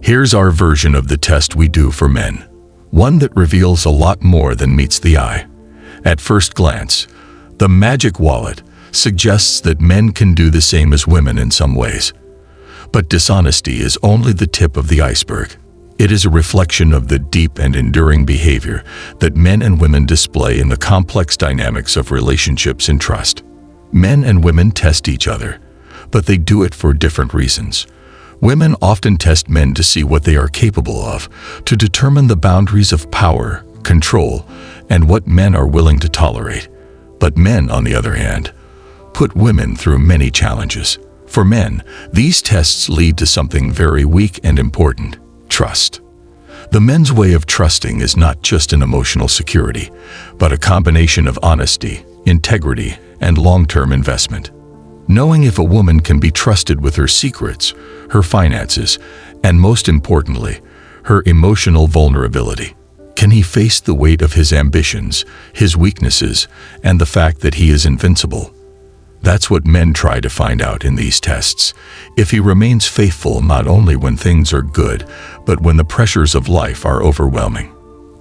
Here's our version of the test we do for men. One that reveals a lot more than meets the eye. At first glance, the magic wallet suggests that men can do the same as women in some ways. But dishonesty is only the tip of the iceberg. It is a reflection of the deep and enduring behavior that men and women display in the complex dynamics of relationships and trust. Men and women test each other, but they do it for different reasons. Women often test men to see what they are capable of, to determine the boundaries of power, control, and what men are willing to tolerate. But men, on the other hand, put women through many challenges. For men, these tests lead to something very weak and important: trust. The men's way of trusting is not just an emotional security, but a combination of honesty, integrity, and long-term investment. Knowing if a woman can be trusted with her secrets, her finances, and most importantly, her emotional vulnerability. Can he face the weight of his ambitions, his weaknesses, and the fact that he is invincible? That's what men try to find out in these tests. If he remains faithful not only when things are good, but when the pressures of life are overwhelming.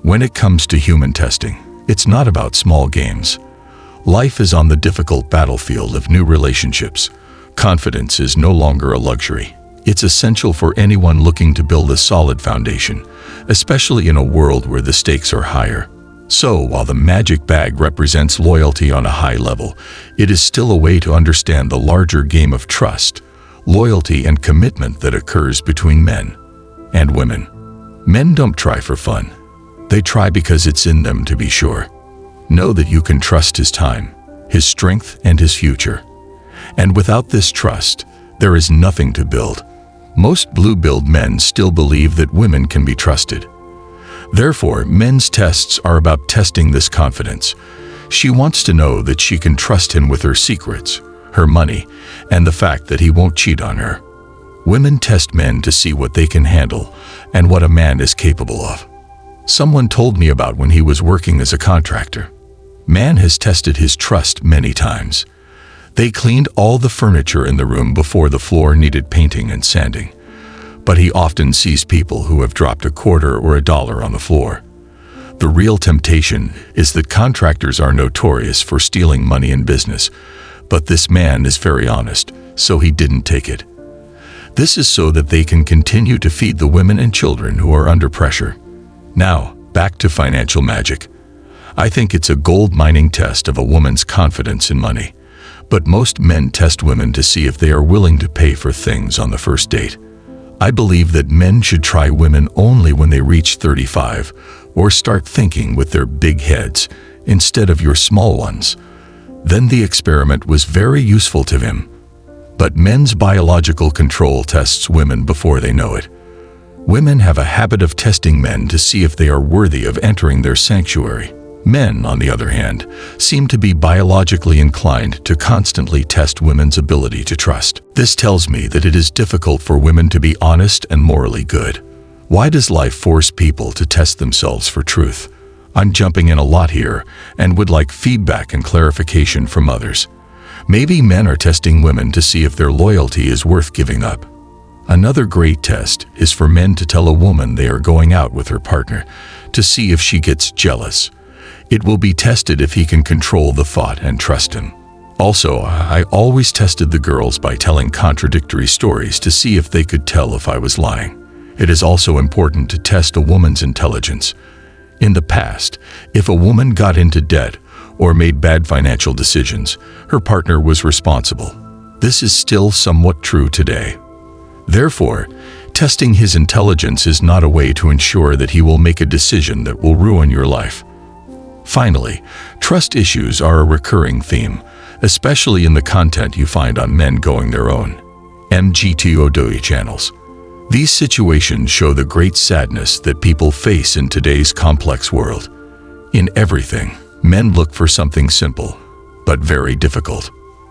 When it comes to human testing, it's not about small games. Life is on the difficult battlefield of new relationships. Confidence is no longer a luxury. It's essential for anyone looking to build a solid foundation, especially in a world where the stakes are higher. So, while the magic bag represents loyalty on a high level, it is still a way to understand the larger game of trust, loyalty, and commitment that occurs between men and women. Men don't try for fun. They try because it's in them to be sure. Know that you can trust his time, his strength, and his future. And without this trust, there is nothing to build. Most blue-pilled men still believe that women can be trusted. Therefore, men's tests are about testing this confidence. She wants to know that she can trust him with her secrets, her money, and the fact that he won't cheat on her. Women test men to see what they can handle and what a man is capable of. Someone told me about when he was working as a contractor. Man has tested his trust many times. They cleaned all the furniture in the room before the floor needed painting and sanding. But he often sees people who have dropped a quarter or $1 on the floor. The real temptation is that contractors are notorious for stealing money in business, but this man is very honest, so he didn't take it. This is so that they can continue to feed the women and children who are under pressure. Now, back to financial magic. I think it's a gold mining test of a woman's confidence in money. But most men test women to see if they are willing to pay for things on the first date. I believe that men should try women only when they reach 35 or start thinking with their big heads instead of your small ones. Then the experiment was very useful to him. But men's biological control tests women before they know it. Women have a habit of testing men to see if they are worthy of entering their sanctuary. Men, on the other hand, seem to be biologically inclined to constantly test women's ability to trust. This tells me that it is difficult for women to be honest and morally good. Why does life force people to test themselves for truth? I'm jumping in a lot here and would like feedback and clarification from others. Maybe men are testing women to see if their loyalty is worth giving up. Another great test is for men to tell a woman they are going out with her partner to see if she gets jealous. It will be tested if he can control the thought and trust him. Also, I always tested the girls by telling contradictory stories to see if they could tell if I was lying. It is also important to test a woman's intelligence. In the past, if a woman got into debt or made bad financial decisions, her partner was responsible. This is still somewhat true today. Therefore, testing his intelligence is not a way to ensure that he will make a decision that will ruin your life. Finally, trust issues are a recurring theme, especially in the content you find on men going their own MGTOW channels. These situations show the great sadness that people face in today's complex world. In everything, men look for something simple, but very difficult: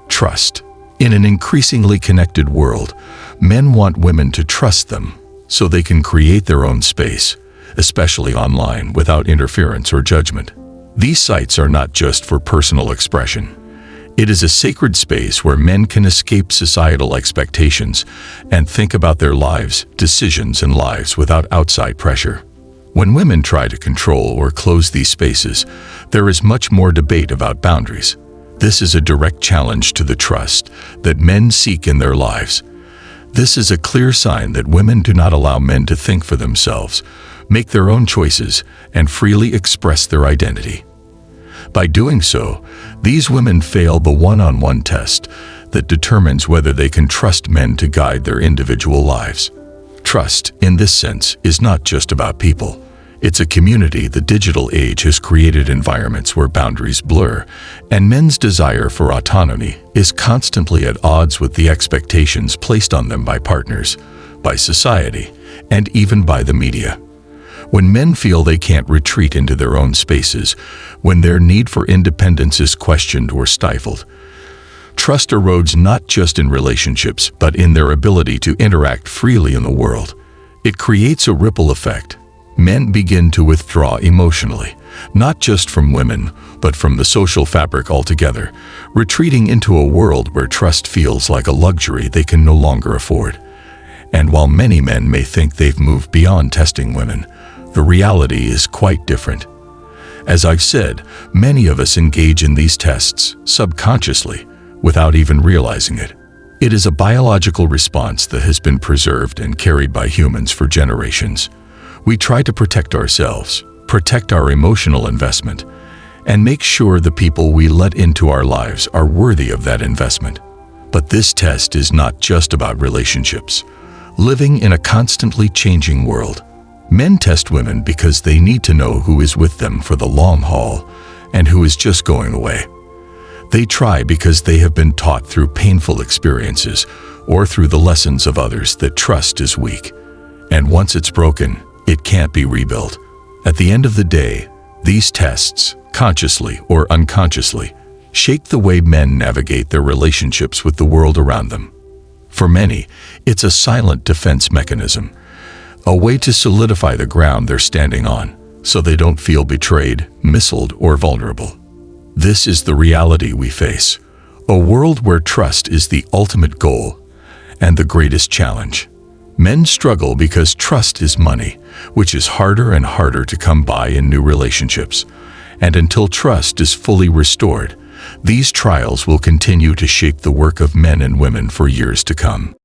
trust. In an increasingly connected world, men want women to trust them so they can create their own space, especially online, without interference or judgment. These sites are not just for personal expression. It is a sacred space where men can escape societal expectations and think about their lives, decisions, and lives without outside pressure. When women try to control or close these spaces, there is much more debate about boundaries. This is a direct challenge to the trust that men seek in their lives. This is a clear sign that women do not allow men to think for themselves, make their own choices, and freely express their identity. By doing so, these women fail the one-on-one test that determines whether they can trust men to guide their individual lives. Trust, in this sense, is not just about people. It's a community. The digital age has created environments where boundaries blur, and men's desire for autonomy is constantly at odds with the expectations placed on them by partners, by society, and even by the media. When men feel they can't retreat into their own spaces, when their need for independence is questioned or stifled, trust erodes not just in relationships, but in their ability to interact freely in the world. It creates a ripple effect. Men begin to withdraw emotionally, not just from women, but from the social fabric altogether, retreating into a world where trust feels like a luxury they can no longer afford. And while many men may think they've moved beyond testing women, the reality is quite different. As I've said, many of us engage in these tests subconsciously, without even realizing it. It is a biological response that has been preserved and carried by humans for generations. We try to protect ourselves, protect our emotional investment, and make sure the people we let into our lives are worthy of that investment. But this test is not just about relationships. Living in a constantly changing world, men test women because they need to know who is with them for the long haul and who is just going away. They try because they have been taught through painful experiences or through the lessons of others that trust is weak. And once it's broken, it can't be rebuilt. At the end of the day, these tests, consciously or unconsciously, shape the way men navigate their relationships with the world around them. For many, it's a silent defense mechanism, a way to solidify the ground they're standing on, so they don't feel betrayed, mislead, or vulnerable. This is the reality we face, a world where trust is the ultimate goal and the greatest challenge. Men struggle because trust is money, which is harder and harder to come by in new relationships. And until trust is fully restored, these trials will continue to shape the work of men and women for years to come.